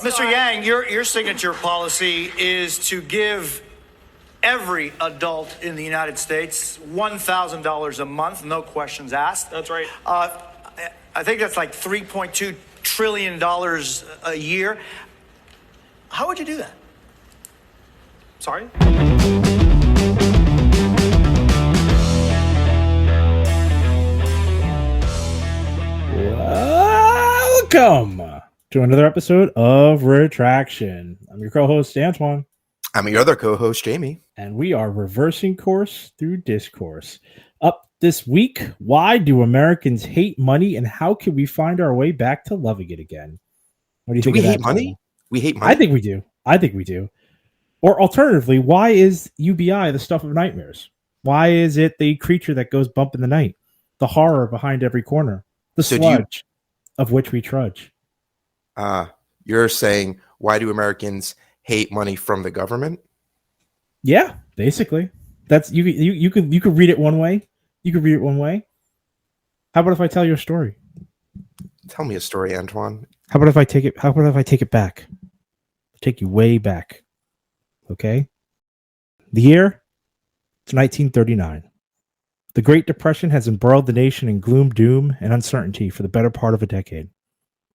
Mr. Yang, your signature policy is to give every adult in the United States $1,000 a month, no questions asked. That's right. I think that's like $3.2 trillion a year. How would you do that? Sorry? Welcome to another episode of Retraction. I'm your co-host, Antoine. I'm your other co-host, Jamie. And we are reversing course through discourse. Up this week, why do Americans hate money and how can we find our way back to loving it again? What do you think? We of that hate money? title? We hate money? I think we do. Or alternatively, why is UBI the stuff of nightmares? Why is it the creature that goes bump in the night? The horror behind every corner? The sludge of which we trudge? You're saying, why do Americans hate money from the government? Yeah, basically. That's you could read it one way. You could read it one way. How about if I tell you a story? Tell me a story, Antoine. How about if I take it back? Take you way back. Okay? The year? It's 1939. The Great Depression has embroiled the nation in gloom, doom, and uncertainty for the better part of a decade.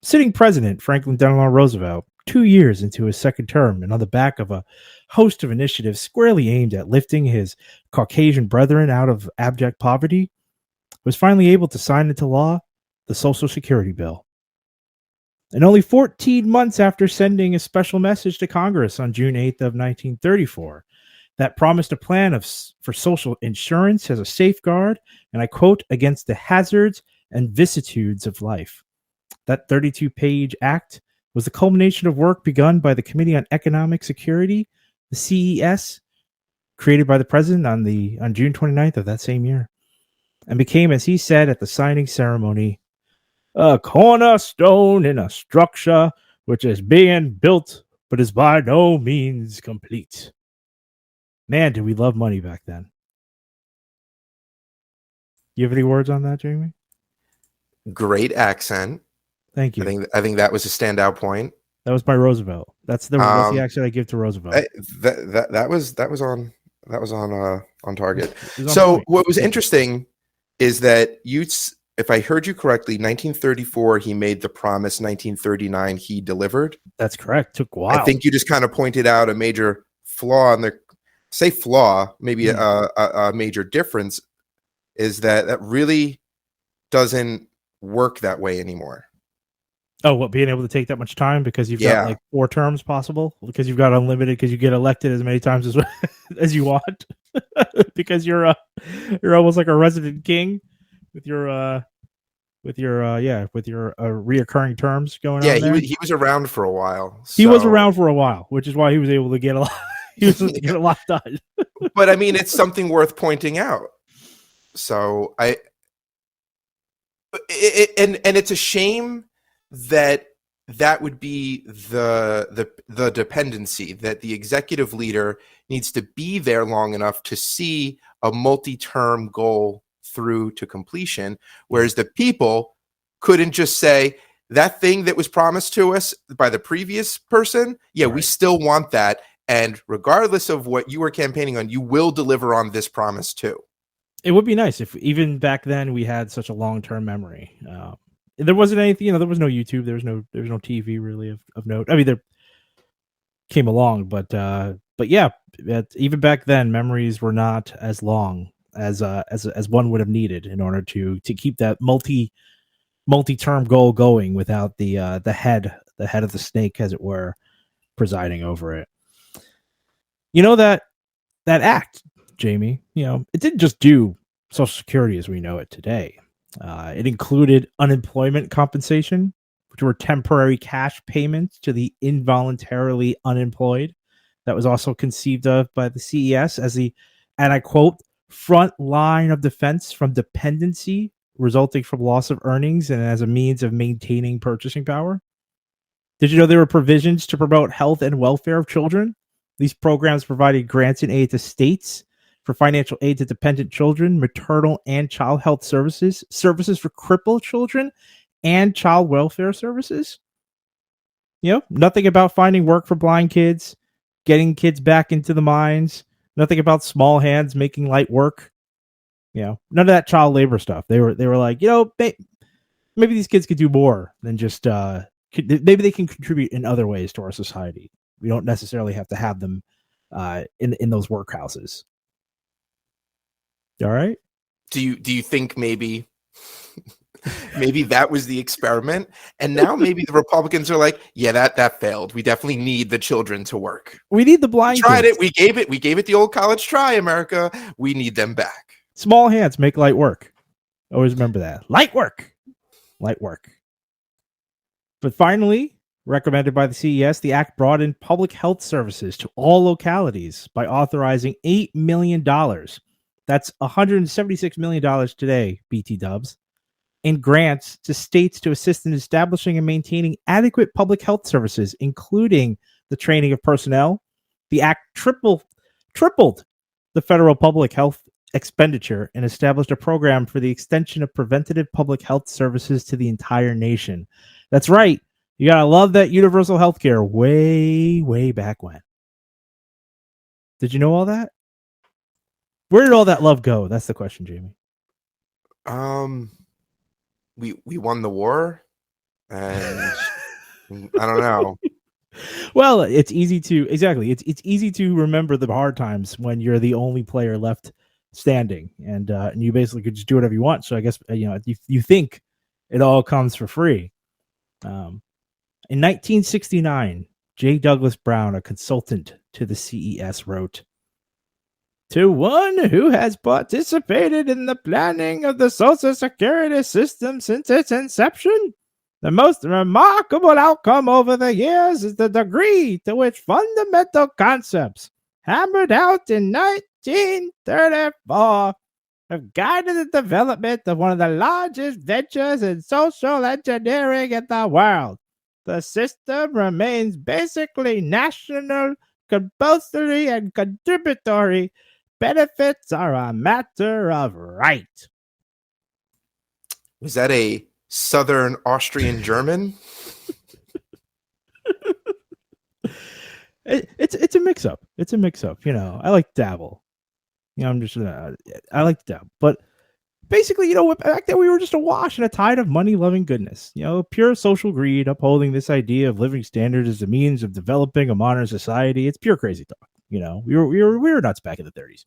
Sitting President Franklin Delano Roosevelt, 2 years into his second term and on the back of a host of initiatives squarely aimed at lifting his Caucasian brethren out of abject poverty, was finally able to sign into law the Social Security Bill. And only 14 months after sending a special message to Congress on June 8th of 1934, that promised a plan for social insurance as a safeguard, and I quote, against the hazards and vicissitudes of life. That 32-page act was the culmination of work begun by the Committee on Economic Security, the CES, created by the president on June 29th of that same year, and became, as he said at the signing ceremony, a cornerstone in a structure which is being built but is by no means complete. Man, did we love money back then. You have any words on that, Jamie? Great accent. Thank you. I think that was a standout point. That was by Roosevelt. That's the accent I give to Roosevelt. That was on target. So what was interesting is that if I heard you correctly, 1934 he made the promise. 1939 he delivered. That's correct. Took a while. I think you just kind of pointed out a major flaw in maybe a major difference is that really doesn't work that way anymore. Oh, what, being able to take that much time because you've got like 4 terms possible, because you've got unlimited, because you get elected as many times as you want, because you're almost like a resident king with your reoccurring terms going on. Yeah, he was around for a while. He was around for a while, which is why he was able to get a lot. He was able to get a lot done. But I mean, it's something worth pointing out. So it's a shame that would be the dependency, that the executive leader needs to be there long enough to see a multi-term goal through to completion, whereas the people couldn't just say that thing that was promised to us by the previous person. Yeah, right. We still want that. And regardless of what you were campaigning on, you will deliver on this promise too. It would be nice if even back then we had such a long-term memory. There wasn't anything, there was no YouTube, there was no TV really of note. I mean, there came along, but yeah, even back then, memories were not as long as one would have needed in order to keep that multi-term goal going without the head of the snake, as it were, presiding over it. You know, that act, Jamie, it didn't just do Social Security as we know it today. It included unemployment compensation, which were temporary cash payments to the involuntarily unemployed. That was also conceived of by the CES as the, and I quote, front line of defense from dependency resulting from loss of earnings and as a means of maintaining purchasing power. Did you know there were provisions to promote health and welfare of children? These programs provided grants and aid to states for financial aid to dependent children, maternal and child health services, services for crippled children, and child welfare services. Nothing about finding work for blind kids, getting kids back into the mines, nothing about small hands making light work. None of that child labor stuff. They were like, maybe these kids could do more than just maybe they can contribute in other ways to our society. We don't necessarily have to have them in those workhouses. All right. Do you think maybe that was the experiment, and now maybe the Republicans are like, yeah, that failed. We definitely need the children to work. We need the blind. We tried kids. it. We gave it the old college try, America. We need them back. Small hands make light work. Always remember that. Light work. But finally, recommended by the CES, the act brought in public health services to all localities by authorizing $8 million. That's $176 million today, BT dubs, in grants to states to assist in establishing and maintaining adequate public health services, including the training of personnel. The act tripled the federal public health expenditure and established a program for the extension of preventative public health services to the entire nation. That's right. You gotta love that universal health care way, way back when. Did you know all that? Where did all that love go? That's the question, Jamie. We won the war, and I don't know. Well, it's easy to It's easy to remember the hard times when you're the only player left standing, and you basically could just do whatever you want. So I guess you think it all comes for free. In 1969, J. Douglas Brown, a consultant to the CES, wrote, "To one who has participated in the planning of the Social Security system since its inception, the most remarkable outcome over the years is the degree to which fundamental concepts hammered out in 1934 have guided the development of one of the largest ventures in social engineering in the world. The system remains basically national, compulsory, and contributory. Benefits are a matter of right." Was that a Southern Austrian German? It's a mix up. It's a mix up. I like to dabble. I like to dabble. But basically, back then we were just awash in a tide of money-loving goodness. Pure social greed, upholding this idea of living standards as a means of developing a modern society. It's pure crazy talk. We were nuts back in the 30s.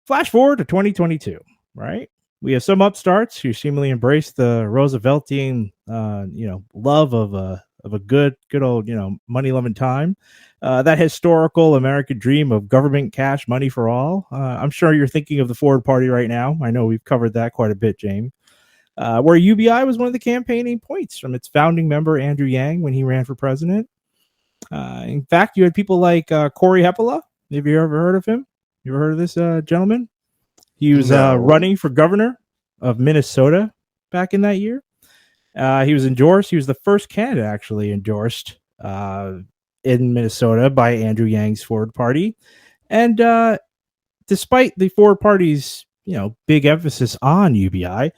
Flash forward to 2022, right? We have some upstarts who seemingly embrace the Rooseveltian, love of a good old, money-loving time. That historical American dream of government cash money for all. I'm sure you're thinking of the Ford Party right now. I know we've covered that quite a bit, James. Where UBI was one of the campaigning points from its founding member, Andrew Yang, when he ran for president. In fact, you had people like Corey Heppola. Have you ever heard of him? You ever heard of this gentleman? He was running for governor of Minnesota back in that year. He was endorsed. He was the first candidate actually endorsed in Minnesota by Andrew Yang's Ford Party. And despite the Ford Party's big emphasis on UBI,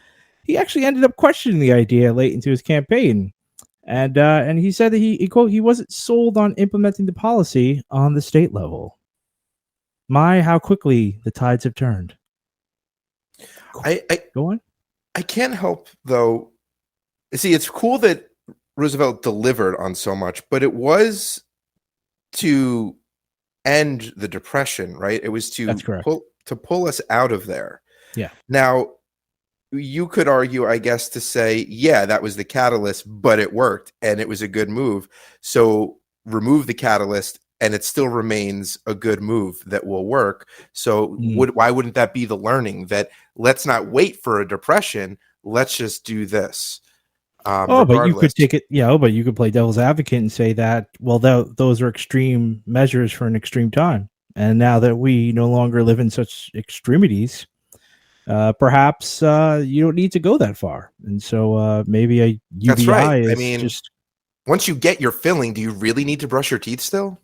he actually ended up questioning the idea late into his campaign. And he said that he wasn't sold on implementing the policy on the state level. My, how quickly the tides have turned. Go on. I can't help, though. See, it's cool that Roosevelt delivered on so much, but it was to end the Depression, right? It was to pull us out of there. Yeah. Now, you could argue, I guess, to say, yeah, that was the catalyst, but it worked and it was a good move. So remove the catalyst and it still remains a good move that will work. So why wouldn't that be the learning that let's not wait for a depression? Let's just do this. But you could take it, but you could play devil's advocate and say that, well, those are extreme measures for an extreme time. And now that we no longer live in such extremities, perhaps you don't need to go that far. And so maybe a UBI That's right. is just... Once you get your filling, do you really need to brush your teeth still?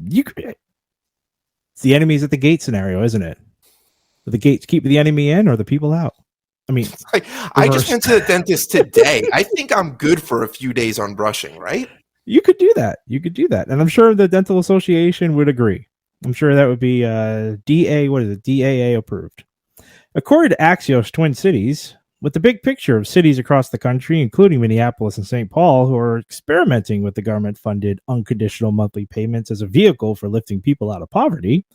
It's the enemies at the gate scenario, isn't it? Do the gates keep the enemy in or the people out? I mean, Like, I just reverse. went to the dentist today. I think I'm good for a few days on brushing, right? You could do that. You could do that. And I'm sure the Dental Association would agree. I'm sure that would be DAA approved. According to Axios Twin Cities, with the big picture of cities across the country, including Minneapolis and St. Paul, who are experimenting with the government-funded unconditional monthly payments as a vehicle for lifting people out of poverty,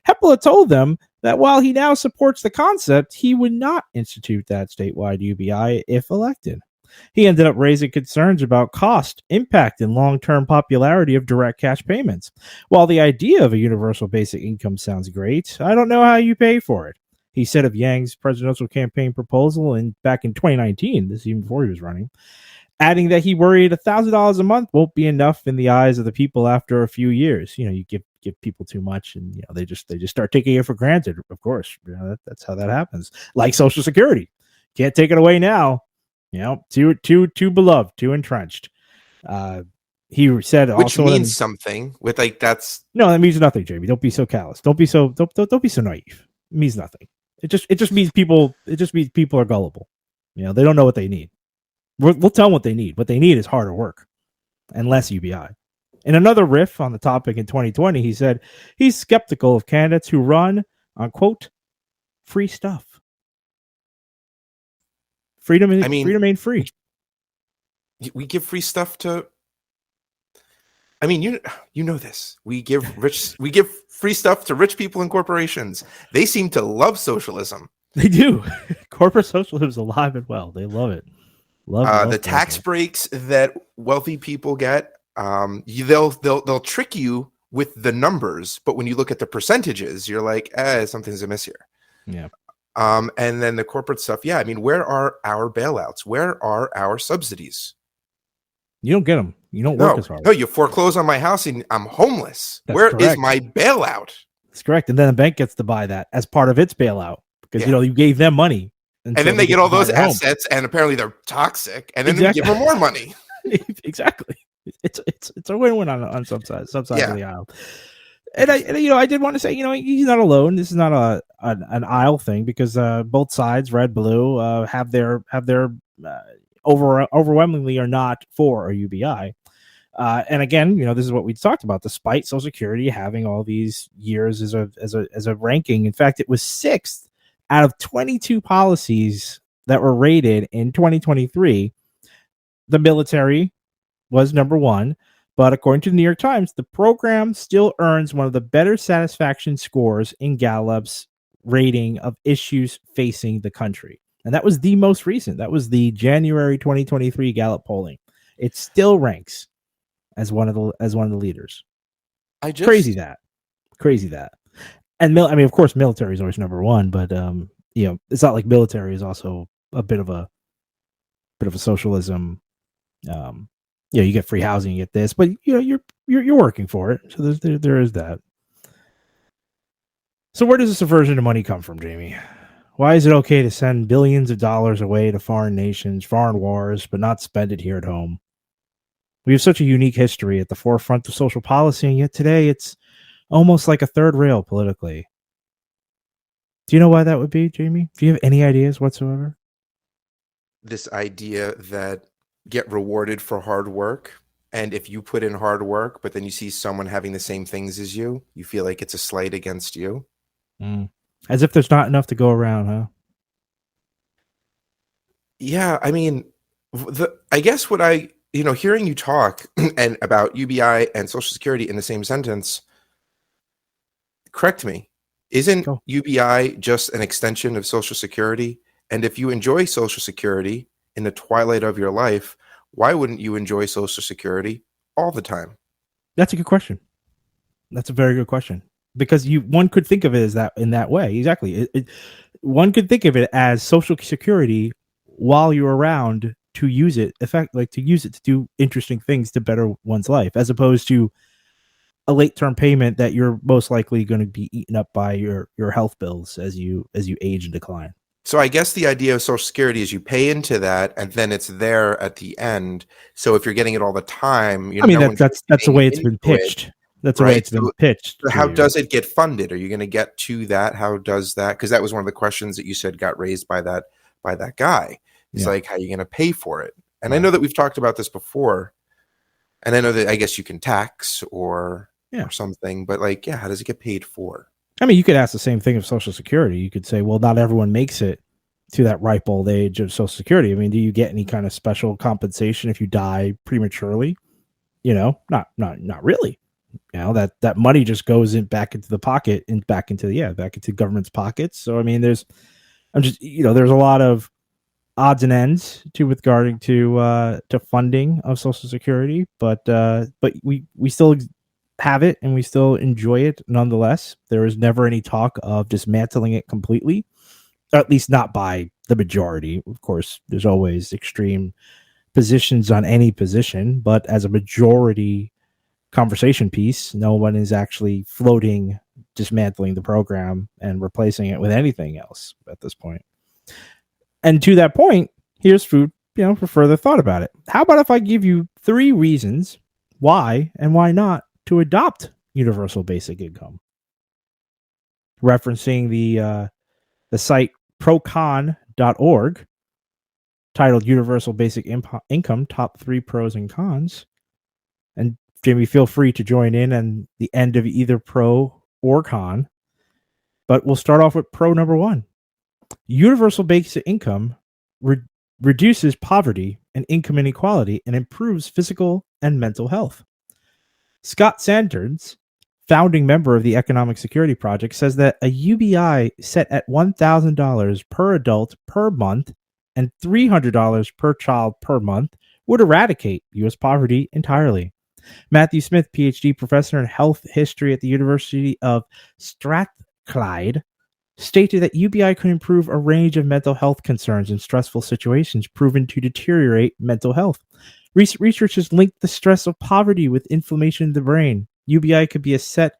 Hepla told them that while he now supports the concept, he would not institute that statewide UBI if elected. He ended up raising concerns about cost, impact, and long-term popularity of direct cash payments. While the idea of a universal basic income sounds great, I don't know how you pay for it, he said of Yang's presidential campaign proposal back in 2019, this is even before he was running, adding that he worried $1,000 a month won't be enough in the eyes of the people after a few years. You give people too much, and they just start taking it for granted. Of course, that's how that happens. Like Social Security, can't take it away now. Too beloved, too entrenched. He said, Which also means something. With that's no, that means nothing, Jamie. Don't be so callous. Don't be so naive. It means nothing. It just means people. It just means people are gullible. They don't know what they need. We'll tell them what they need. What they need is harder work and less UBI. In another riff on the topic in 2020, he said he's skeptical of candidates who run on, quote, free stuff. Freedom ain't free. We give free stuff to. I mean, you know this. We give free stuff to rich people and corporations. They seem to love socialism. They do. Corporate socialism is alive and well. They love it. Love the tax breaks that wealthy people get. They'll trick you with the numbers, but when you look at the percentages, you're like, something's amiss here. Yeah. And then the corporate stuff. Yeah. I mean, where are our bailouts? Where are our subsidies? You don't get them. You don't work as hard. No, you foreclose on my house and I'm homeless. That's Where correct. is my bailout? That's correct. And then the bank gets to buy that as part of its bailout because, you gave them money. And then they get all those assets and apparently they're toxic. And then they give them more money. Exactly. It's a win-win on some sides of the aisle. And I did want to say, he's not alone. This is not an aisle thing because both sides, red, blue, have their overwhelmingly are not for a UBI. And again, this is what we talked about. Despite Social Security having all these years as a ranking, in fact, it was 6th out of 22 policies that were rated in 2023. The military was number 1, but according to the New York Times, the program still earns one of the better satisfaction scores in Gallup's rating of issues facing the country. And that was the most recent. That was the January 2023 Gallup polling. It still ranks as one of the leaders. Crazy that. And of course, military is always number 1, but it's not like military is also a bit of a socialism. You get free housing, you get this, but you're working for it. So there is that. So where does this aversion to money come from, Jamie? Why is it okay to send billions of dollars away to foreign nations, foreign wars, but not spend it here at home? We have such a unique history at the forefront of social policy, and yet today it's almost like a third rail politically. Do you know why that would be, Jamie? Do you have any ideas whatsoever? This idea that get rewarded for hard work, and if you put in hard work, but then you see someone having the same things as you, you feel like it's a slight against you. As if there's not enough to go around, huh? Yeah, I mean, I guess what hearing you talk and about UBI and Social Security in the same sentence, correct me, isn't UBI just an extension of Social Security? And if you enjoy Social Security in the twilight of your life, why wouldn't you enjoy Social Security all the time? That's a good question. That's a very good question. Because one could think of it as that in that way. Exactly. One could think of it as Social Security while you're around to use it, to use it to do interesting things to better one's life, as opposed to a late term payment that you're most likely going to be eaten up by your health bills as you age and decline. So I guess the idea of Social Security is you pay into that and then it's there at the end. So if you're getting it all the time, that's the way it's been pitched. That's the way it's been pitched. So how does it get funded? Are you going to get to that? How does that? Because that was one of the questions that you said got raised by that by that guy. He's Yeah. like, how are you going to pay for it? And I Right. know that we've talked about this before, and I know that I guess you can tax or something, but like, yeah, how does it get paid for? I mean, you could ask the same thing of Social Security. You could say, well, not everyone makes it to that ripe old age of Social Security. I mean, do you get any kind of special compensation if you die prematurely? Not really. That money just goes back into the pocket and back into government's pockets. So I mean, there's a lot of odds and ends regarding to funding of Social Security, but we still have it and we still enjoy it nonetheless. There is never any talk of dismantling it completely, or at least not by the majority. Of course, there's always extreme positions on any position, but as a majority conversation piece, no one is actually floating dismantling the program and replacing it with anything else at this point. And to that point, here's food, for further thought about it. How about if I give you 3 reasons why and why not to adopt universal basic income? Referencing the site procon.org, titled Universal Basic Income, Top 3 Pros and Cons. And Jamie, feel free to join in at the end of either pro or con. But we'll start off with pro number 1. Universal basic income reduces poverty and income inequality and improves physical and mental health. Scott Sanders, founding member of the Economic Security Project, says that a UBI set at $1,000 per adult per month and $300 per child per month would eradicate U.S. poverty entirely. Matthew Smith, PhD professor in health history at the University of Strathclyde, stated that UBI could improve a range of mental health concerns in stressful situations proven to deteriorate mental health. Research has linked the stress of poverty with inflammation in the brain. UBI could be set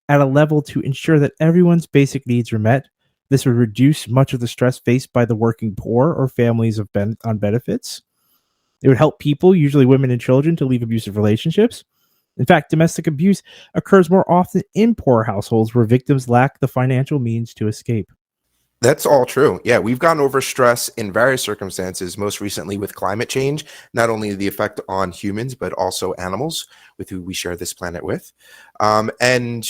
at a level to ensure that everyone's basic needs are met. This would reduce much of the stress faced by the working poor or families on benefits. It would help people, usually women and children, to leave abusive relationships. In fact, domestic abuse occurs more often in poor households where victims lack the financial means to escape. That's all true. Yeah, we've gone over stress in various circumstances, most recently with climate change, not only the effect on humans, but also animals with who we share this planet with. And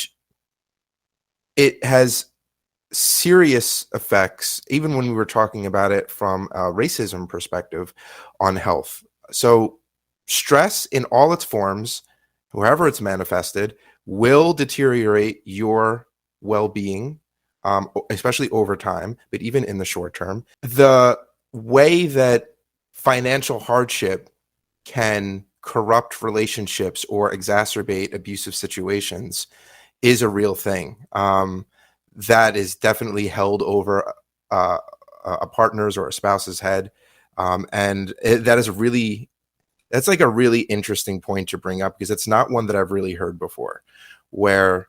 it has serious effects, even when we were talking about it from a racism perspective, on health. So stress in all its forms, wherever it's manifested, will deteriorate your well-being, especially over time, but even in the short term. The way that financial hardship can corrupt relationships or exacerbate abusive situations is a real thing. That is definitely held over a partner's or a spouse's head. That's like a really interesting point to bring up, because it's not one that I've really heard before, where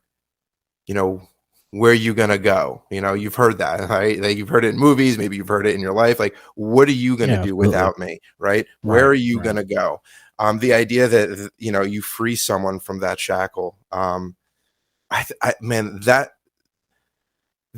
are you going to go? You've heard that, right? Like, you've heard it in movies, maybe you've heard it in your life. Like, what are you going to do without me? Right? Where are you going to go? The idea that, you free someone from that shackle.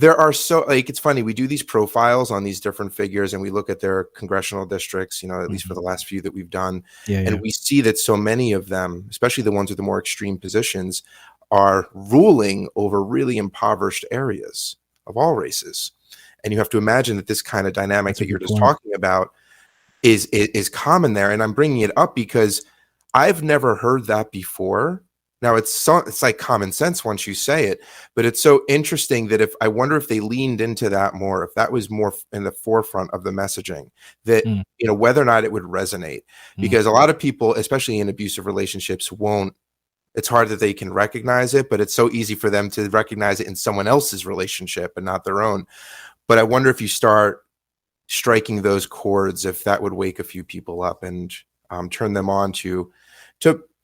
There are it's funny. We do these profiles on these different figures and we look at their congressional districts, at least for the last few that we've done. And we see that so many of them, especially the ones with the more extreme positions, are ruling over really impoverished areas of all races. And you have to imagine that this kind of dynamic that you're just talking about is common there. And I'm bringing it up because I've never heard that before. Now it's like common sense once you say it, but it's so interesting that I wonder if they leaned into that more, if that was more in the forefront of the messaging, that, whether or not it would resonate, because a lot of people, especially in abusive relationships, it's hard that they can recognize it, but it's so easy for them to recognize it in someone else's relationship and not their own. But I wonder if you start striking those chords, if that would wake a few people up and turn them on to,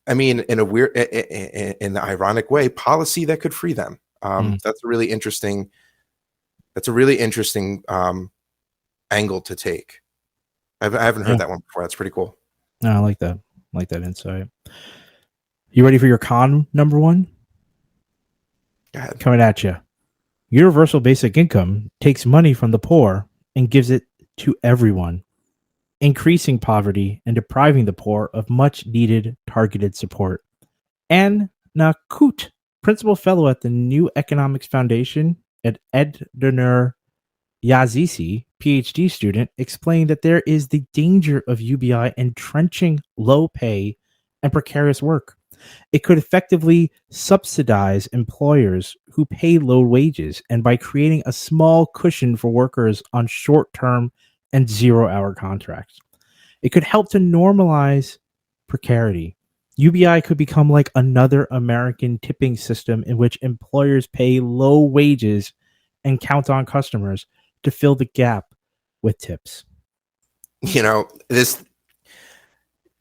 in a weird, in the ironic way, policy that could free them. That's a really interesting angle to take. I haven't heard that one before. That's pretty cool. No, I like that. I like that insight. You ready for your con number 1? Go ahead. Coming at you. Universal basic income takes money from the poor and gives it to everyone, increasing poverty and depriving the poor of much needed targeted support. Anne Nakut, principal fellow at the New Economics Foundation at Edner Yazisi, PhD student, explained that there is the danger of UBI entrenching low pay and precarious work. It could effectively subsidize employers who pay low wages, and by creating a small cushion for workers on short term and 0-hour contracts, it could help to normalize precarity. UBI could become like another American tipping system in which employers pay low wages and count on customers to fill the gap with tips. You know,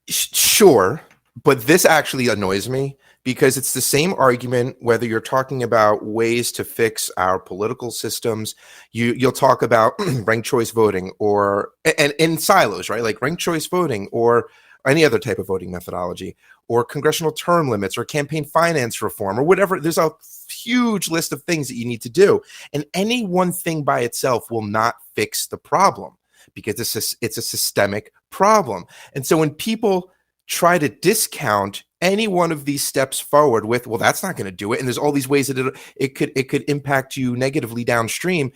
sure, but this actually annoys me because it's the same argument whether you're talking about ways to fix our political systems. You'll talk about ranked choice voting or and in silos, right? Like ranked choice voting or any other type of voting methodology or congressional term limits or campaign finance reform or whatever. There's a huge list of things that you need to do. And any one thing by itself will not fix the problem because it's a systemic problem. And so when people try to discount any one of these steps forward with, well, that's not going to do it, and there's all these ways that it could impact you negatively downstream,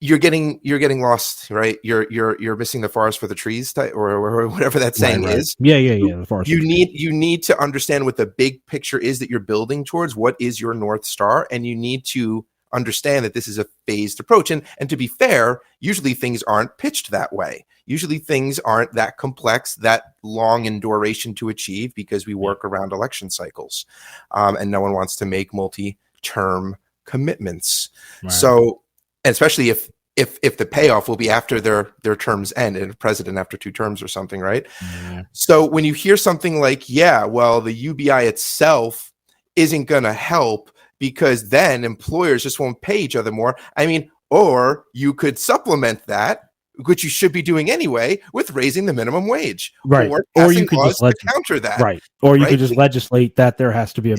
you're getting lost, right? You're missing the forest for the trees, or whatever that saying is. Yeah. The forest. You need to understand what the big picture is that you're building towards. What is your North Star? And you need to understand that this is a phased approach. And to be fair, usually things aren't pitched that way. Usually things aren't that complex, that long in duration to achieve because we work around election cycles. And no one wants to make multi-term commitments. Right. So, especially if the payoff will be after their terms end, and a president after 2 terms or something, right? Yeah. So when you hear something like, yeah, well, the UBI itself isn't going to help because then employers just won't pay each other more. I mean, or you could supplement that, which you should be doing anyway, with raising the minimum wage, right? Or you could just counter that, right? Or you could just legislate that there has to be a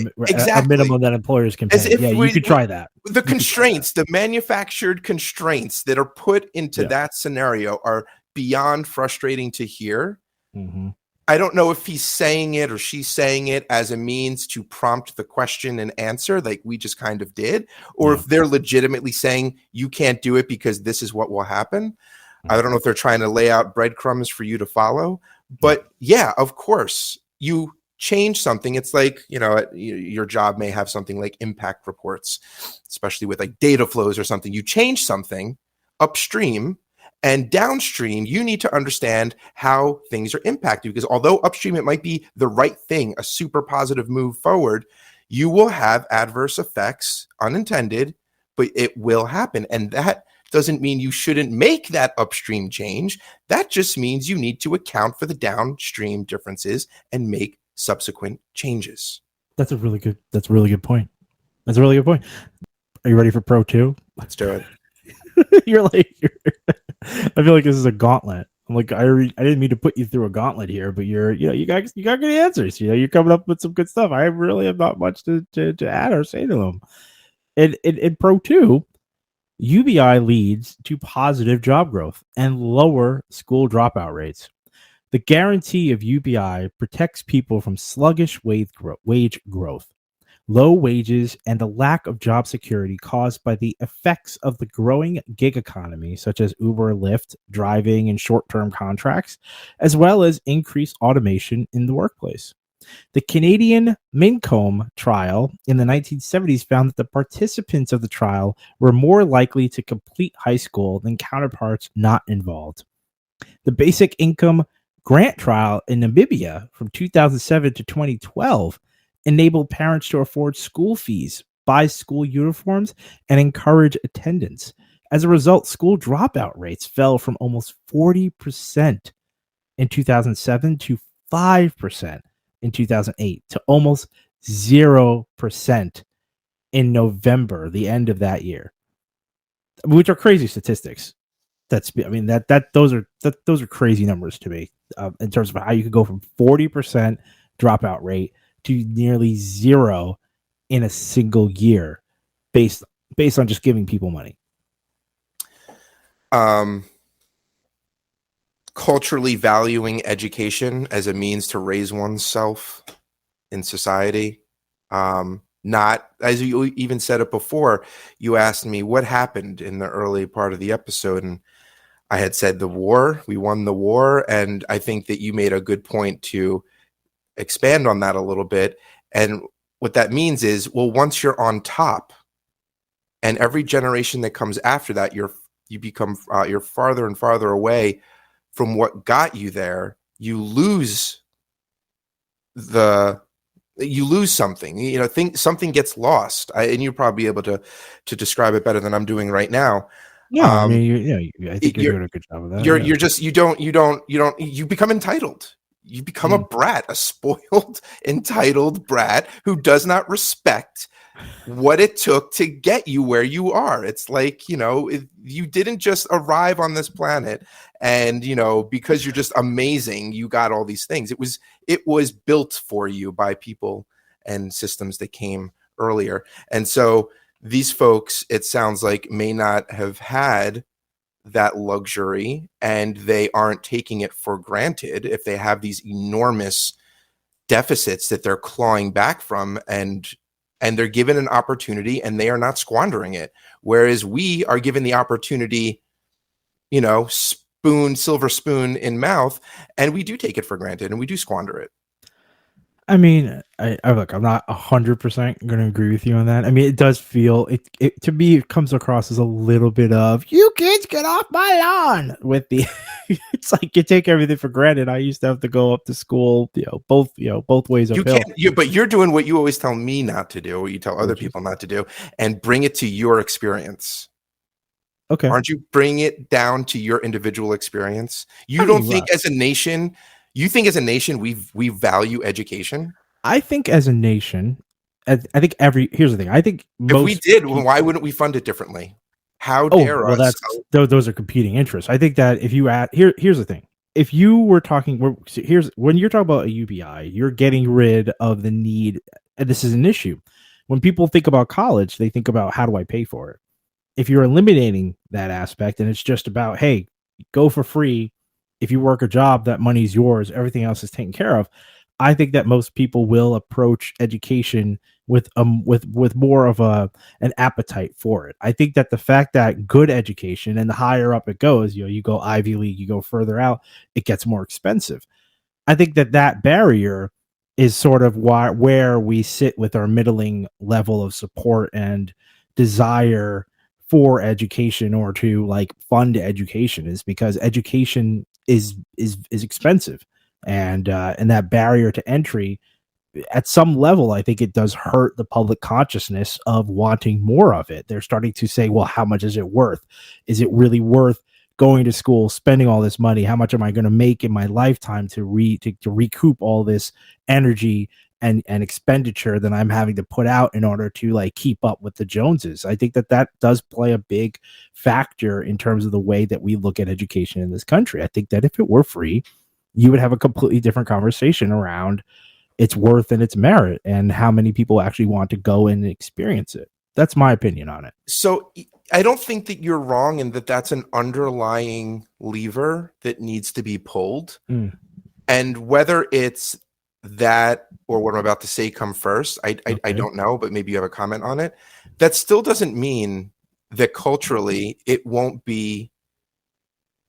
minimum that employers can pay. Yeah, you could try that. The constraints, the manufactured constraints that are put into that scenario are beyond frustrating to hear. Mm-hmm. I don't know if he's saying it or she's saying it as a means to prompt the question and answer, like we just kind of did, or if they're legitimately saying you can't do it because this is what will happen. I don't know if they're trying to lay out breadcrumbs for you to follow, but yeah, of course, you change something. It's like, your job may have something like impact reports, especially with like data flows or something. You change something upstream, and downstream, you need to understand how things are impacted, because although upstream it might be the right thing, a super positive move forward, you will have adverse effects, unintended, but it will happen. And that doesn't mean you shouldn't make that upstream change. That just means you need to account for the downstream differences and make subsequent changes. That's a really good point. That's a really good point. Are you ready for Pro 2? Let's do it. I feel like this is a gauntlet. I'm like, I didn't mean to put you through a gauntlet here, but you got good answers. You're coming up with some good stuff. I really have not much to add or say to them. In Pro 2, UBI leads to positive job growth and lower school dropout rates. The guarantee of UBI protects people from sluggish wage growth, low wages, and the lack of job security caused by the effects of the growing gig economy, such as Uber, Lyft, driving, and short-term contracts, as well as increased automation in the workplace. The Canadian Mincombe trial in the 1970s found that the participants of the trial were more likely to complete high school than counterparts not involved. The Basic Income Grant trial in Namibia from 2007 to 2012 enabled parents to afford school fees, buy school uniforms, and encourage attendance. As a result, school dropout rates fell from almost 40% in 2007 to 5% in 2008 to almost 0% in November, the end of that year, which are crazy statistics. Those are crazy numbers to me in terms of how you could go from 40% dropout rate to nearly 0 in a single year based on just giving people money. culturally valuing education as a means to raise oneself in society. Not, as you even said it before, you asked me what happened in the early part of the episode, and I had said the war, we won the war, and I think that you made a good point to expand on that a little bit. And what that means is, well, once you're on top, and every generation that comes after that, you're farther and farther away from what got you there. You lose something. Something gets lost, and you'll probably be able to describe it better than I'm doing right now. No, I mean, I think you're doing a good job of that. You become entitled. You become a brat, a spoiled, entitled brat who does not respect what it took to get you where you are. It's like, you didn't just arrive on this planet and, because you're just amazing, you got all these things. It was built for you by people and systems that came earlier. And so these folks, it sounds like, may not have had that luxury, and they aren't taking it for granted if they have these enormous deficits that they're clawing back from, and they're given an opportunity and they are not squandering it. Whereas we are given the opportunity, silver spoon in mouth, and we do take it for granted and we do squander it. I mean, I look, I'm not 100% going to agree with you on that. I mean, it does feel it to me, it comes across as a little bit of, you kids get off my lawn with the, it's like you take everything for granted. I used to have to go up to school, both ways uphill. But you're doing what you always tell me not to do, what you tell other people not to do, and bring it to your experience. Okay. Aren't you bringing it down to your individual experience? You don't think as a nation, we value education? I think as a nation, here's the thing. I think if we did, why wouldn't we fund it differently? How dare us? Those are competing interests. I think that if you here's the thing. If you were talking, when you're talking about a UBI, you're getting rid of the need, and this is an issue. When people think about college, they think about, how do I pay for it? If you're eliminating that aspect and it's just about, hey, go for free. If you work a job, that money's yours. Everything else is taken care of. I think that most people will approach education with more of an appetite for it. I think that the fact that good education, and the higher up it goes, you go Ivy League, you go further out, it gets more expensive. I think that barrier is sort of where we sit with our middling level of support and desire for education, or to fund education, is because education is expensive, and that barrier to entry, at some level, I think it does hurt the public consciousness of wanting more of it. They're starting to say, well, how much is it worth? Is it really worth going to school, spending all this money? How much am I going to make in my lifetime to recoup all this energy and expenditure that I'm having to put out in order to keep up with the Joneses? I think that does play a big factor in terms of the way that we look at education in this country. I think that if it were free, you would have a completely different conversation around its worth and its merit, and how many people actually want to go and experience it. That's my opinion on it. So I don't think that you're wrong in that that's an underlying lever that needs to be pulled. And whether it's that or what I'm about to say come first, I don't know, but maybe you have a comment on it. That still doesn't mean that culturally it won't be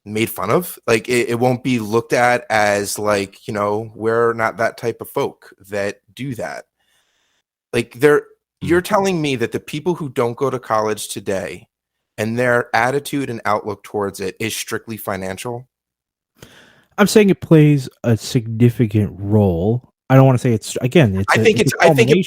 made fun of. It won't be looked at as we're not that type of folk that do that. You're telling me that the people who don't go to college today and their attitude and outlook towards it is strictly financial? I'm saying it plays a significant role. I don't want to say it's, again, I think it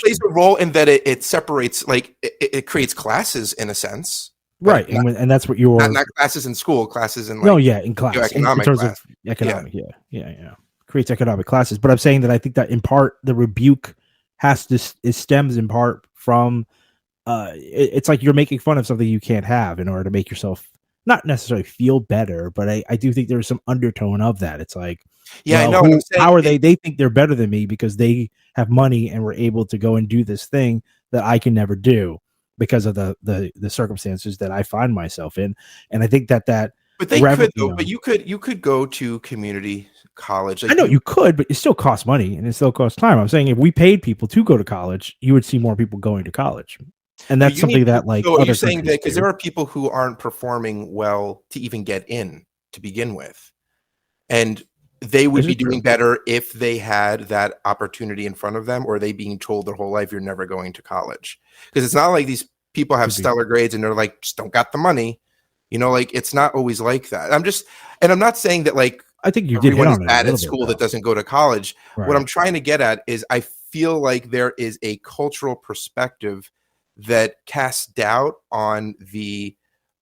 plays a role in that it separates, it creates classes in a sense. Right. And that's what you're not classes in school, classes in in class, economic in terms class. of economic. Yeah. Creates economic classes. But I'm saying that I think that in part the rebuke stems in part from it's like you're making fun of something you can't have in order to make yourself not necessarily feel better, but I do think there's some undertone of that. It's like, I know. How are they? They think they're better than me because they have money and were able to go and do this thing that I can never do because of the circumstances that I find myself in. And I think that But they could though. But you could go to community college. Like I know you could, but it still costs money and it still costs time. I'm saying if we paid people to go to college, you would see more people going to college, and that's something that like. So are you saying that because there are people who aren't performing well to even get in to begin with, and they would be doing better if they had that opportunity in front of them, or are they being told their whole life you're never going to college? Because it's not like these people have stellar grades and they're like, just don't got the money. You know, like it's not always like that. I'm not saying that like I think you did hit on it bad at school that doesn't go to college. Right. What I'm trying to get at is I feel like there is a cultural perspective that casts doubt on the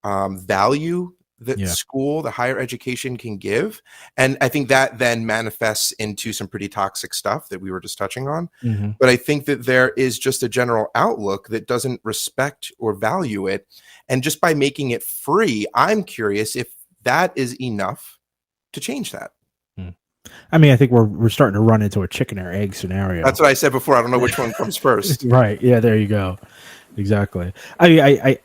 value that school, the higher education can give. And I think that then manifests into some pretty toxic stuff that we were just touching on. Mm-hmm. But I think that there is just a general outlook that doesn't respect or value it. And just by making it free, I'm curious if that is enough to change that. I mean, I think we're starting to run into a chicken or egg scenario. That's what I said before. I don't know which one comes first. Right. Yeah, there you go. Exactly. I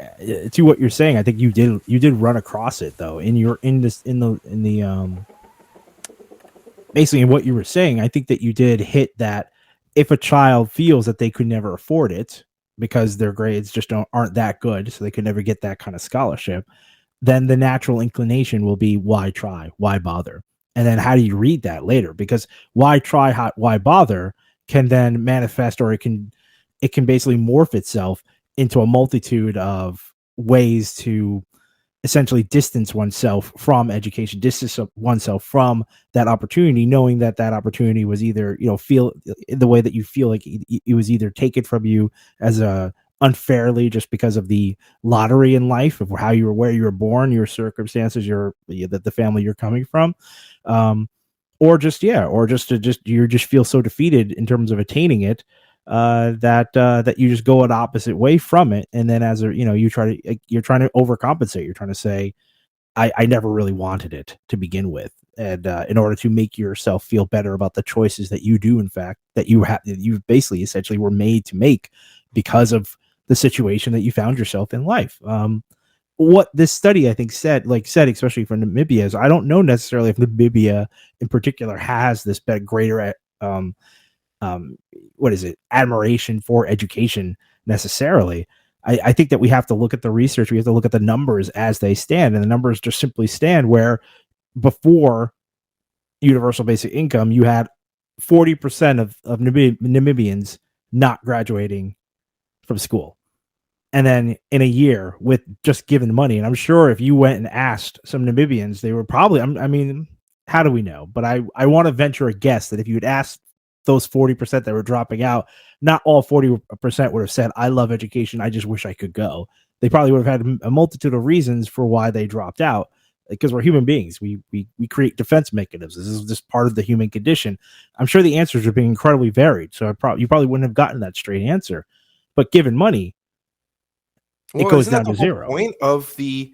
to what you're saying, I think you did run across it though. Basically in what you were saying, I think that you did hit that if a child feels that they could never afford it because their grades just aren't that good, so they could never get that kind of scholarship, then the natural inclination will be why try? Why bother? And then how do you read that later? Because why try, why bother can then manifest, or it can basically morph itself into a multitude of ways to essentially distance oneself from education, distance oneself from that opportunity, knowing that opportunity was either, feel the way that you feel like it was either taken from you as unfairly just because of the lottery in life of where you were born, your circumstances, the family you're coming from, or just you just feel so defeated in terms of attaining it that you just go an opposite way from it, and then you're trying to overcompensate. You're trying to say, I never really wanted it to begin with, and in order to make yourself feel better about the choices that you do, in fact, that you basically essentially were made to make because of the situation that you found yourself in life. What this study I think said, especially for Namibia, is I don't know necessarily if Namibia in particular has this greater admiration for education necessarily. I think that we have to look at the research. We have to look at the numbers as they stand, and the numbers just simply stand where before universal basic income, you had 40% of Namibians not graduating from school. And then in a year with just given money, and I'm sure if you went and asked some Namibians, they were probably, I mean, how do we know? But I want to venture a guess that if you had asked those 40% that were dropping out, not all 40% would have said, I love education, I just wish I could go. They probably would have had a multitude of reasons for why they dropped out, because we're human beings. We create defense mechanisms. This is just part of the human condition. I'm sure the answers are being incredibly varied, so you probably wouldn't have gotten that straight answer. But given money, it goes down to zero. The point of the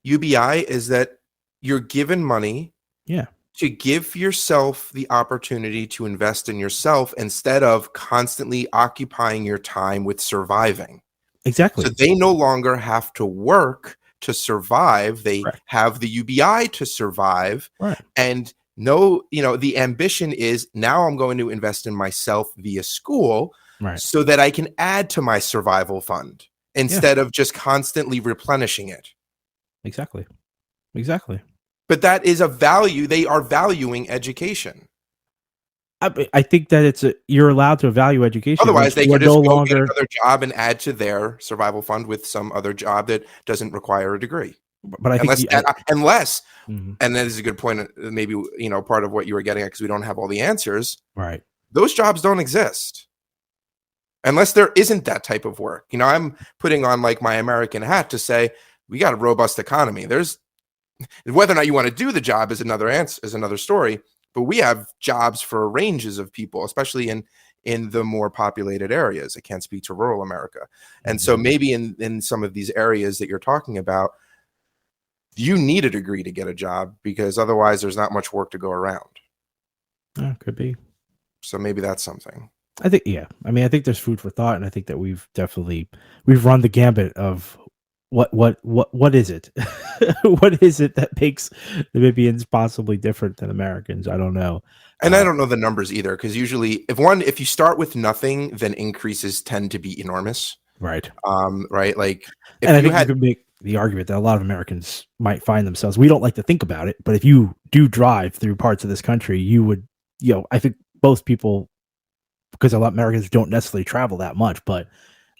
UBI is that you're given money to give yourself the opportunity to invest in yourself instead of constantly occupying your time with surviving. Exactly. So they no longer have to work to survive. They have the UBI to survive. Right. And the ambition is, now I'm going to invest in myself via school so that I can add to my survival fund instead of just constantly replenishing it. Exactly. But that is a value. They are valuing education. I think that you're allowed to value education. Otherwise, they could just go get another job and add to their survival fund with some other job that doesn't require a degree. But I think unless, and that is a good point. Maybe part of what you were getting at, because we don't have all the answers. Right. Those jobs don't exist unless there isn't that type of work. I'm putting on like my American hat to say we got a robust economy. There's whether or not you want to do the job is another story. But we have jobs for ranges of people, especially in the more populated areas. I can't speak to rural America. And so maybe in some of these areas that you're talking about, you need a degree to get a job, because otherwise there's not much work to go around. Could be. So maybe that's something. I think, I think there's food for thought. And I think that we've run the gambit of what is it? What is it that makes Namibians possibly different than Americans? I don't know. And I don't know the numbers either, because usually if you start with nothing, then increases tend to be enormous. Right. Right. Like if And I you think you had, could make the argument that a lot of Americans might find themselves. We don't like to think about it, but if you do drive through parts of this country, you would, I think most people, because a lot of Americans don't necessarily travel that much, but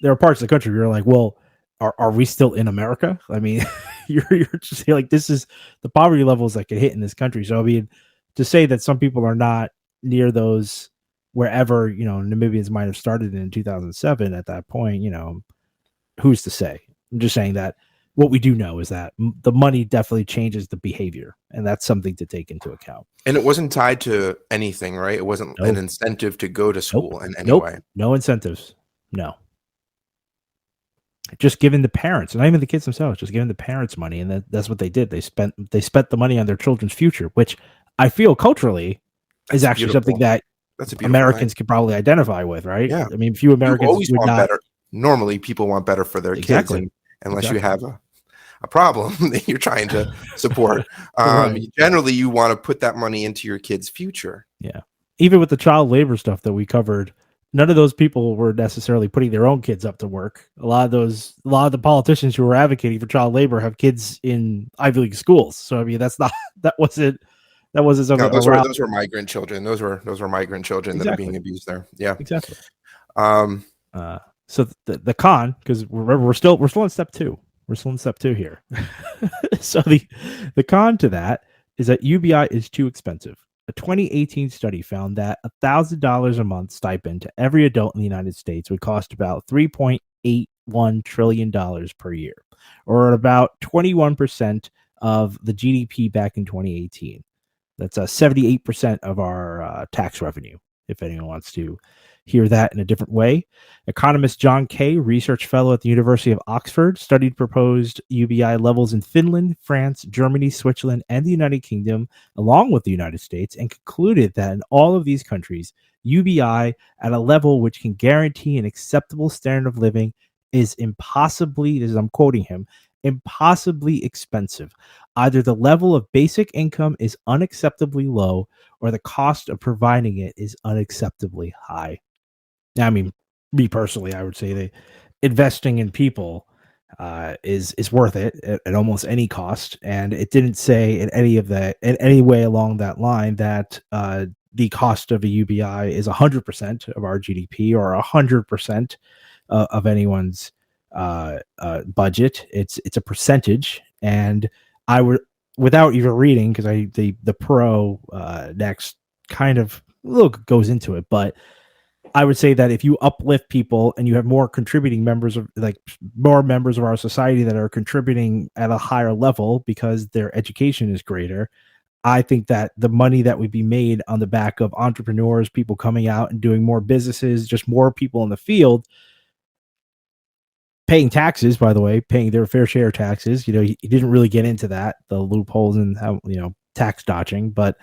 there are parts of the country where you're like, well, are we still in America? I mean, you're just like, this is the poverty levels that get hit in this country. So I mean, to say that some people are not near those wherever, Namibians might have started in 2007 at that point, who's to say? I'm just saying that what we do know is that the money definitely changes the behavior, and that's something to take into account. and it wasn't tied to anything, right? It wasn't an Nope. incentive to go to school Nope. in any Nope. way. No incentives. No. Just giving the parents, and not even the kids themselves, just giving the parents money, and that's what they did. They spent the money on their children's future, which I feel culturally is That's actually beautiful. something that That's a beautiful Americans thing. could probably identify with, right? Yeah. I mean, few You Americans always would want not. better. Normally, people want better for their Exactly. kids, and unless Exactly. you have a problem that you're trying to support. Right. Generally, you want to put that money into your kid's future. Yeah. Even with the child labor stuff that we covered, none of those people were necessarily putting their own kids up to work. A lot of the politicians who were advocating for child labor have kids in Ivy League schools. So I mean, that wasn't something No, around. those were migrant children. Those were migrant children that are being abused there. Yeah. Exactly. Um, So the con, because remember we're still in step 2. We're still in step 2 here. So the con to that is that UBI is too expensive. A 2018 study found that $1,000 a month stipend to every adult in the United States would cost about $3.81 trillion per year, or about 21% of the GDP back in 2018. That's 78% of our tax revenue, if anyone wants to hear that in a different way. Economist John Kay, research fellow at the University of Oxford, studied proposed UBI levels in Finland, France, Germany, Switzerland, and the United Kingdom, along with the United States, and concluded that in all of these countries, UBI at a level which can guarantee an acceptable standard of living is impossibly, as I'm quoting him, impossibly expensive. Either the level of basic income is unacceptably low or the cost of providing it is unacceptably high. Now, I mean, me personally, I would say that investing in people is worth it at almost any cost. And it didn't say in any way along that line that the cost of a UBI is 100% of our GDP or 100% of anyone's budget. It's a percentage, and I would, without even reading, because the pro next kind of goes into it, but I would say that if you uplift people and you have more contributing members of more members of our society that are contributing at a higher level because their education is greater, I think that the money that would be made on the back of entrepreneurs, people coming out and doing more businesses, just more people in the field, paying taxes, by the way, paying their fair share of taxes. He didn't really get into that, the loopholes and how, tax dodging, but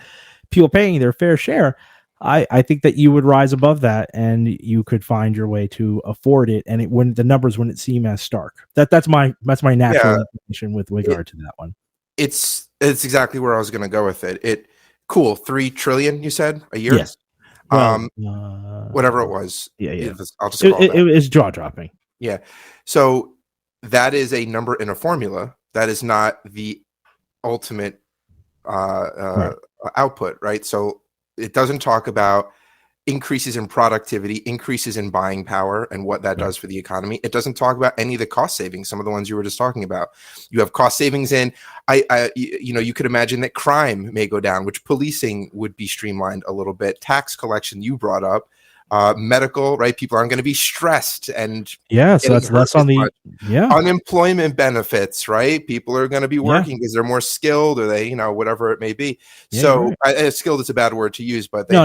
people paying their fair share. I think that you would rise above that and you could find your way to afford it, and the numbers wouldn't seem as stark. That's my natural inclination with regard to that one. It's exactly where I was going to go with it. Cool. 3 trillion, you said, a year? Yes. Well, whatever it was. Yeah. I'll just call it. It was jaw dropping. Yeah. So that is a number in a formula. That is not the ultimate output, right? So it doesn't talk about increases in productivity, increases in buying power, and what that does for the economy. It doesn't talk about any of the cost savings, some of the ones you were just talking about. You have cost savings in, you could imagine that crime may go down, which policing would be streamlined a little bit. Tax collection, you brought up. Medical, right? People aren't going to be stressed, and so that's less on the unemployment benefits, right? People are going to be working because they're more skilled, or they, whatever it may be. So, skilled is a bad word to use, but they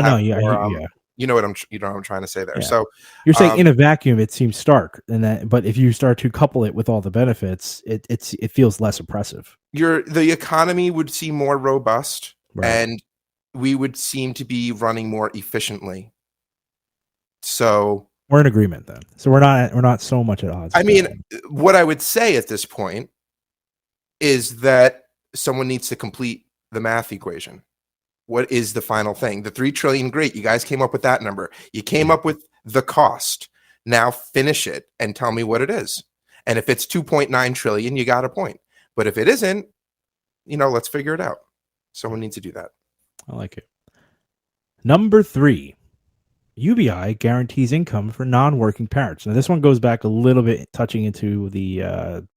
you know what I'm trying to say there. Yeah. So you're saying in a vacuum, it seems stark, but if you start to couple it with all the benefits, it feels less oppressive. The economy would seem more robust, right, and we would seem to be running more efficiently. So We're in agreement then. So we're not so much at odds. I with mean, that. what I would say at this point is that someone needs to complete the math equation. What is the final thing? The 3 trillion, great. You guys came up with that number. You came up with the cost. Now finish it and tell me what it is. And if it's 2.9 trillion, you got a point. But if it isn't, let's figure it out. Someone needs to do that. I like it. Number 3, UBI guarantees income for non-working parents. Now, this one goes back a little bit, touching into the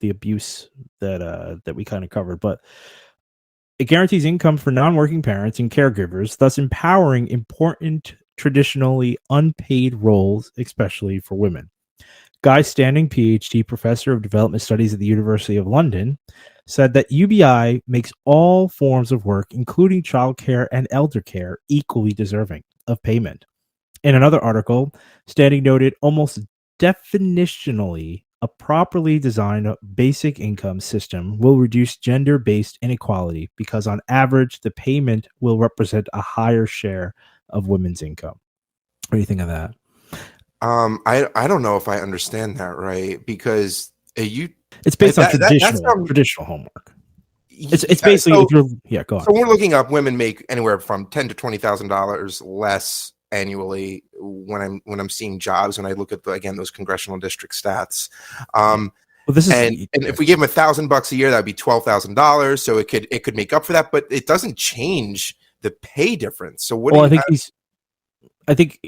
abuse that we kind of covered, but it guarantees income for non-working parents and caregivers, thus empowering important traditionally unpaid roles, especially for women. Guy Standing, PhD, professor of development studies at the University of London, said that UBI makes all forms of work, including childcare and elder care, equally deserving of payment. In another article, Standing noted almost definitionally a properly designed basic income system will reduce gender-based inequality because on average, the payment will represent a higher share of women's income. What do you think of that? I don't know if I understand that right, because it's based on traditional homework. It's basically go on. So we're looking up women make anywhere from $10,000 to $20,000 less annually when I'm seeing jobs, when I look at those congressional district stats. Well, and if we give them $1,000 a year, that'd be $12,000. So it could make up for that, but it doesn't change the pay difference. So I think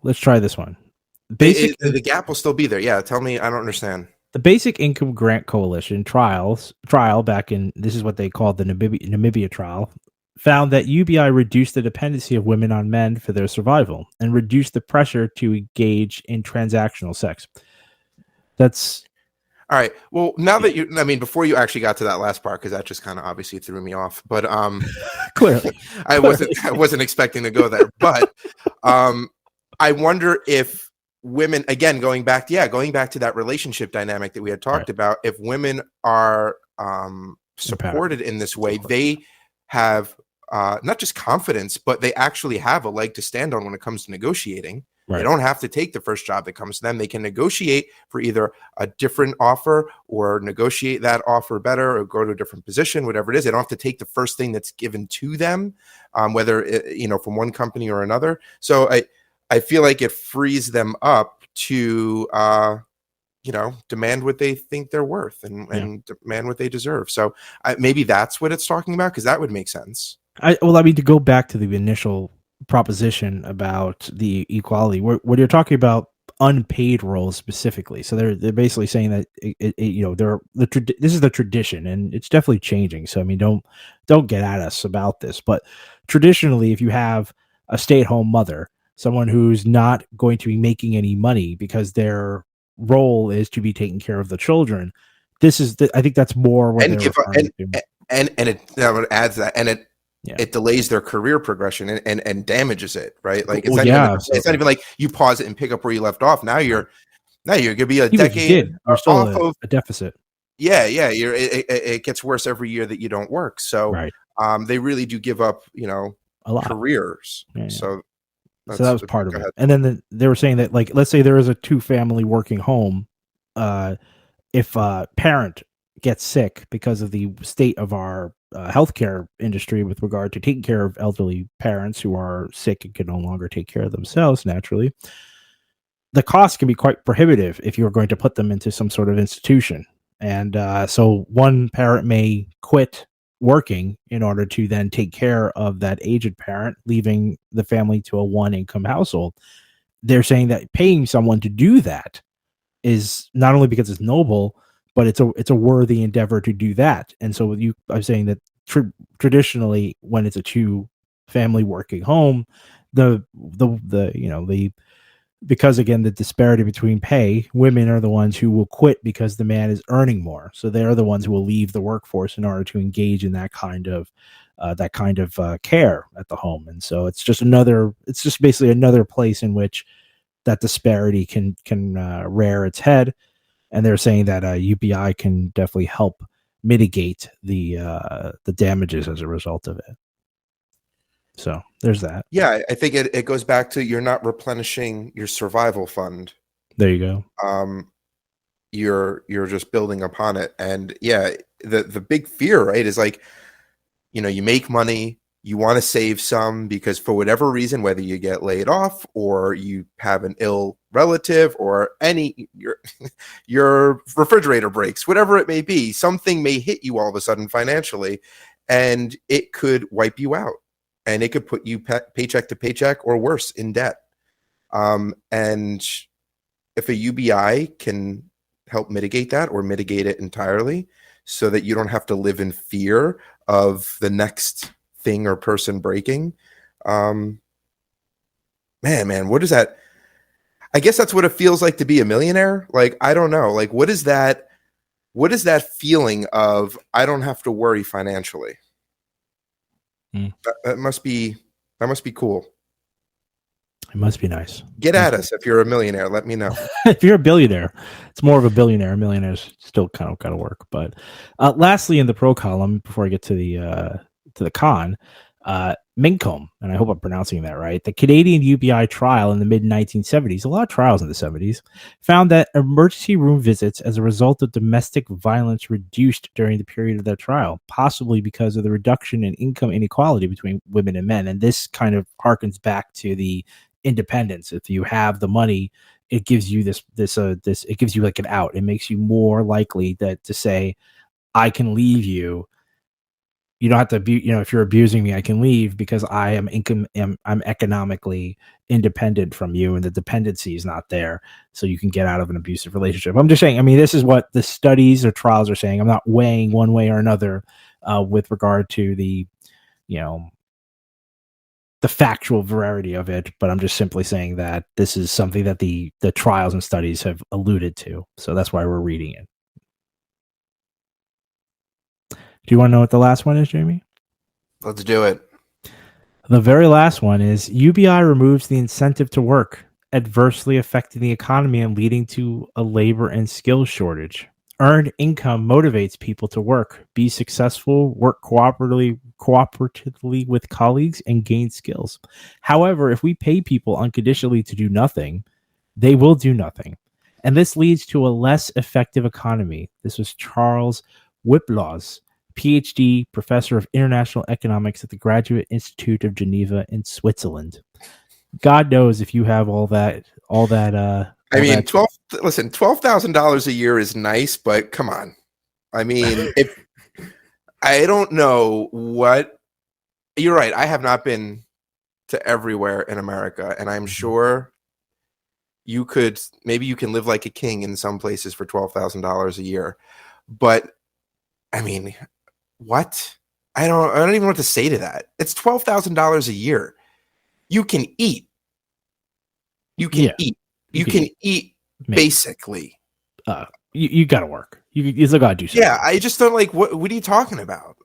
let's try this one. The gap will still be there. Yeah, tell me, I don't understand. The Basic Income Grant Coalition trial back in, this is what they called the Namibia trial, found that UBI reduced the dependency of women on men for their survival and reduced the pressure to engage in transactional sex. That's all right. Well, now that before you actually got to that last part, because that just kind of obviously threw me off, but clearly I wasn't expecting to go there, but I wonder if women, again, going back to that relationship dynamic that we had talked about, if women are supported in this way, they have not just confidence, but they actually have a leg to stand on when it comes to negotiating. Right. They don't have to take the first job that comes to them. They can negotiate for either a different offer or negotiate that offer better or go to a different position, whatever it is. They don't have to take the first thing that's given to them, whether from one company or another. So I feel like it frees them up to demand what they think they're worth and demand what they deserve. So maybe that's what it's talking about, because that would make sense. To go back to the initial proposition about the equality, what you're talking about unpaid roles specifically. So they're basically saying that this is the tradition, and it's definitely changing. So don't get at us about this, but traditionally, if you have a stay-at-home mother, someone who's not going to be making any money because their role is to be taking care of the children, I think that's more what they're referring to. And it adds that, and it delays their career progression and damages it, right? Like it's not even like you pause it and pick up where you left off. Now you're gonna be a decade you're still a deficit. Yeah, it gets worse every year that you don't work. So they really do give up, a lot careers. Yeah. So that was part of it. And then they were saying that, like, let's say there is a 2-family working home. If a parent gets sick because of the state of our healthcare industry with regard to taking care of elderly parents who are sick and can no longer take care of themselves naturally, the cost can be quite prohibitive if you're going to put them into some sort of institution. And so one parent may quit working in order to then take care of that aged parent, leaving the family to a 1-income household. They're saying that paying someone to do that is not only because it's noble, but it's a worthy endeavor to do that. And so I'm saying that traditionally, when it's a 2-family working home, because again, the disparity between pay, women are the ones who will quit because the man is earning more. So they're the ones who will leave the workforce in order to engage in that kind of care at the home. And so it's just basically another place in which that disparity can rear its head. And they're saying that UBI can definitely help mitigate the damages as a result of it. So there's that. Yeah, I think it goes back to you're not replenishing your survival fund. There you go. You're just building upon it. And yeah, the big fear, right, is like, you make money, you want to save some because for whatever reason, whether you get laid off or you have an ill relative or your refrigerator breaks, whatever it may be, something may hit you all of a sudden financially, and it could wipe you out, and it could put you paycheck to paycheck or worse in debt. And if a UBI can help mitigate that or mitigate it entirely so that you don't have to live in fear of the next thing or person breaking, man, what is that? I guess that's what it feels like to be a millionaire. Like, I don't know. Like, what is that feeling of, I don't have to worry financially? That must be cool. It must be nice. Get at us if you're a millionaire. Let me know. If you're a billionaire, it's more of a billionaire. Millionaires still kind of got to work. But lastly, in the pro column, before I get to the con, Mincombe, and I hope I'm pronouncing that right, the Canadian UBI trial in the mid-1970s, a lot of trials in the 70s, found that emergency room visits as a result of domestic violence reduced during the period of that trial, possibly because of the reduction in income inequality between women and men. And this kind of harkens back to the independence. If you have the money, it gives you this it gives you like an out. It makes you more likely to say, I can leave you. You don't have to be, if you're abusing me, I can leave because I'm economically independent from you, and the dependency is not there. So you can get out of an abusive relationship. I'm just saying, this is what the studies or trials are saying. I'm not weighing one way or another with regard to the factual veracity of it, but I'm just simply saying that this is something that the trials and studies have alluded to. So that's why we're reading it. Do you want to know what the last one is, Jamie? Let's do it. The very last one is UBI removes the incentive to work, adversely affecting the economy and leading to a labor and skills shortage. Earned income motivates people to work, be successful, work cooperatively with colleagues, and gain skills. However, if we pay people unconditionally to do nothing, they will do nothing. And this leads to a less effective economy. This was Charles Wyplosz, PhD, professor of international economics at the Graduate Institute of Geneva in Switzerland. God knows if you have all that. $12,000 a year is nice, but come on. If I don't know what you're right. I have not been to everywhere in America, and I'm sure you can live like a king in some places for $12,000 a year. But what? I don't even know what to say to that. It's $12,000 a year. You can eat. You can eat. You can eat basically. You got to work. You still got to do something. Yeah, I just don't like. What are you talking about?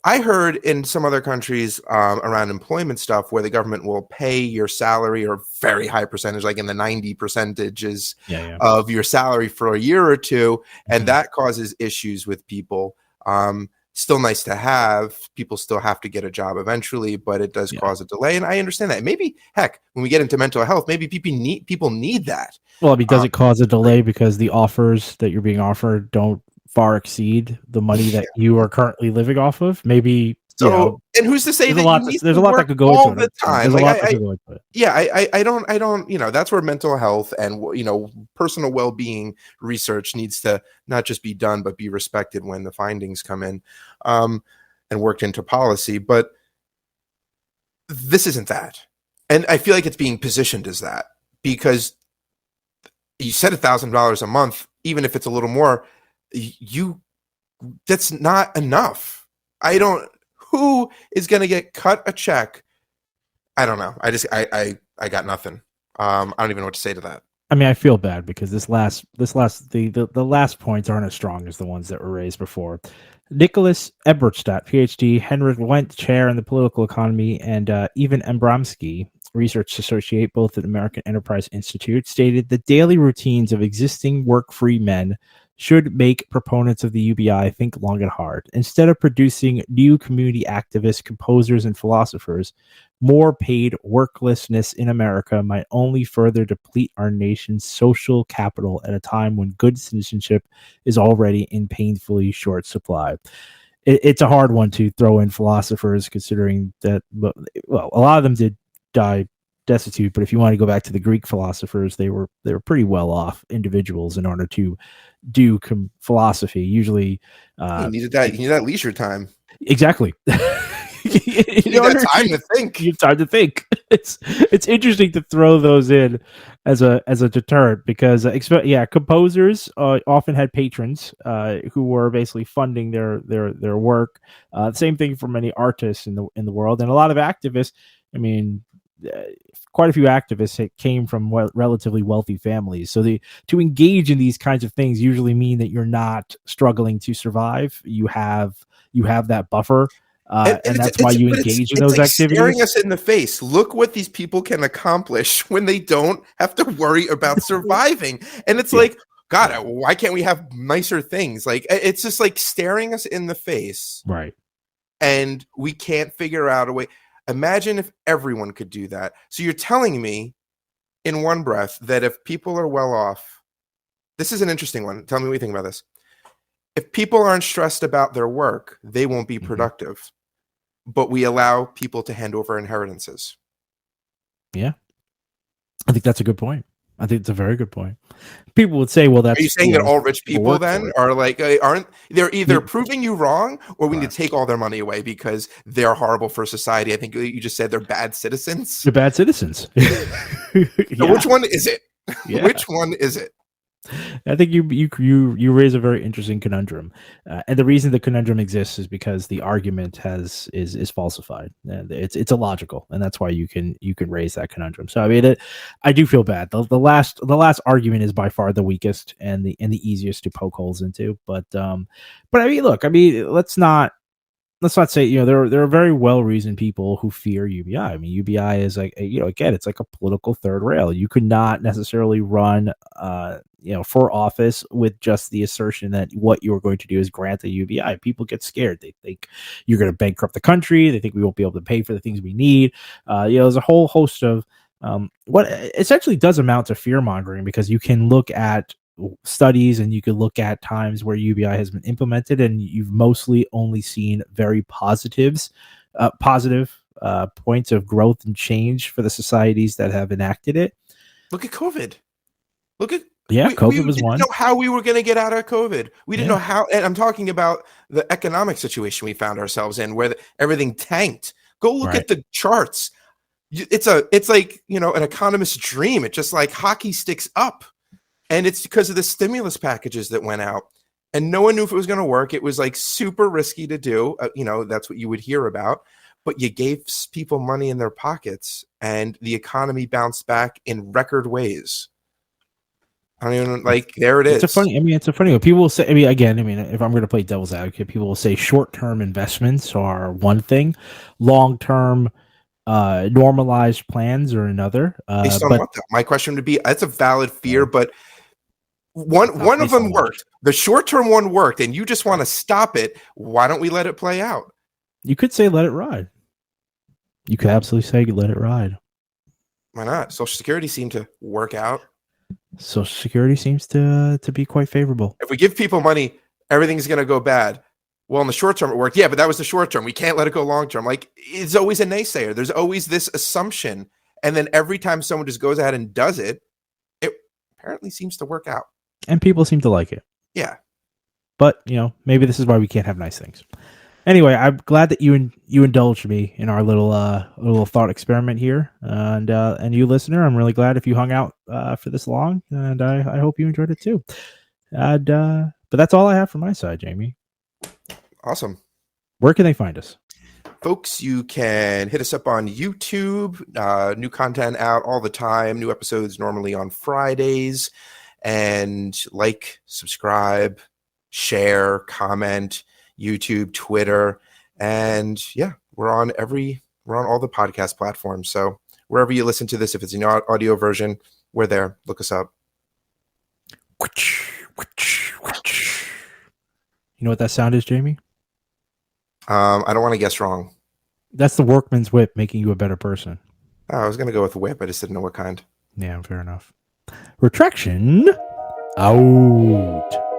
I heard in some other countries around employment stuff where the government will pay your salary or very high percentage, like in the 90% of your salary for a year or two, and that causes issues with people. Still nice to have. People still have to get a job eventually, but it does cause a delay, and I understand that. Maybe, heck, when we get into mental health, maybe people need that. Well, does it cause a delay because the offers that you're being offered don't far exceed the money that you are currently living off of? Maybe. And who's to say there's a lot that could go all into the it. time? There's a lot that could go into it. Yeah, I don't. That's where mental health and personal well-being research needs to not just be done, but be respected when the findings come in, and worked into policy. But this isn't that, and I feel like it's being positioned as that because you said $1,000 a month, even if it's a little more, that's not enough. Who is going to get cut a check? I don't know. I got nothing. I don't even know what to say to that. I feel bad because the last points aren't as strong as the ones that were raised before. Nicholas Eberstadt, PhD, Henrik Wendt, chair in the political economy, and Ivan Abramsky, research associate, both at American Enterprise Institute, stated the daily routines of existing work-free men should make proponents of the UBI think long and hard. Instead of producing new community activists, composers, and philosophers, more paid worklessness in America might only further deplete our nation's social capital at a time when good citizenship is already in painfully short supply. It's a hard one to throw in philosophers, considering that, well, a lot of them did die destitute, but if you want to go back to the Greek philosophers, they were pretty well off individuals in order to do philosophy. Usually, You needed that leisure time. exactly. You need that time to think. You have time to think. It's interesting to throw those in as a deterrent because composers often had patrons who were basically funding their work. Same thing for many artists in the world, and a lot of activists. I mean, quite a few activists came from relatively wealthy families. So to engage in these kinds of things usually mean that you're not struggling to survive. You have that buffer. And that's why you engage in those activities. Staring us in the face. Look what these people can accomplish when they don't have to worry about surviving. And it's like, God, why can't we have nicer things? Like, it's just like staring us in the face. Right. And we can't figure out a way. Imagine if everyone could do that. So you're telling me in one breath that if people are well off, this is an interesting one. Tell me what you think about this. If people aren't stressed about their work, they won't be productive. But we allow people to hand over inheritances. Yeah. I think that's a good point. I think it's a very good point. People would say, well, that's... Are you saying that all rich people then are like, aren't they're either proving you wrong or we need to take all their money away because they're horrible for society? I think you just said they're bad citizens. They're bad citizens. So which one is it? Yeah. Which one is it? I think you raise a very interesting conundrum, and the reason the conundrum exists is because the argument is falsified. It's illogical, and that's why you can raise that conundrum. So I mean, I do feel bad. The last argument is by far the weakest and the easiest to poke holes into. But I mean, look, I mean, let's not say, there are very well-reasoned people who fear UBI. I mean, UBI is like, again, it's like a political third rail. You could not necessarily run, for office with just the assertion that what you're going to do is grant a UBI. People get scared. They think you're going to bankrupt the country. They think we won't be able to pay for the things we need. There's a whole host of what essentially does amount to fear-mongering, because you can look at studies and you could look at times where UBI has been implemented and you've mostly only seen very positive points of growth and change for the societies that have enacted it. Look at COVID. COVID was one. We didn't know how we were going to get out of COVID. We didn't know how, and I'm talking about the economic situation we found ourselves in where everything tanked. Go look at the charts. It's like, an economist's dream. It just like hockey sticks up. And it's because of the stimulus packages that went out. And no one knew if it was going to work. It was like super risky to do. That's what you would hear about. But you gave people money in their pockets and the economy bounced back in record ways. I mean, there it is. It's a funny one. People will say, if I'm going to play devil's advocate, people will say short-term investments are one thing. Long-term normalized plans are another. Based on what, though? My question would be, that's a valid fear, but one of them worked. The short-term one worked, and you just want to stop it. Why don't we let it play out? You could say let it ride. You could absolutely say let it ride. Why not? Social Security seemed to work out. Social Security seems to be quite favorable. If we give people money, everything's going to go bad. Well, in the short term, it worked. Yeah, but that was the short term. We can't let it go long term. Like, it's always a naysayer. There's always this assumption. And then every time someone just goes ahead and does it, it apparently seems to work out. And people seem to like it. Yeah. But, maybe this is why we can't have nice things. Anyway, I'm glad that you indulged me in our little thought experiment here, and you listener, I'm really glad if you hung out for this long, and I hope you enjoyed it too. And but that's all I have from my side, Jamie. Awesome. Where can they find us? Folks, you can hit us up on YouTube. New content out all the time. New episodes normally on Fridays. And subscribe, share, comment. YouTube, Twitter, and we're on all the podcast platforms. So wherever you listen to this, if it's an audio version, we're there. Look us up. You know what that sound is, Jamie? I don't want to guess wrong. That's the workman's whip making you a better person. Oh, I was going to go with whip. I just didn't know what kind. Yeah, fair enough. Retraction out.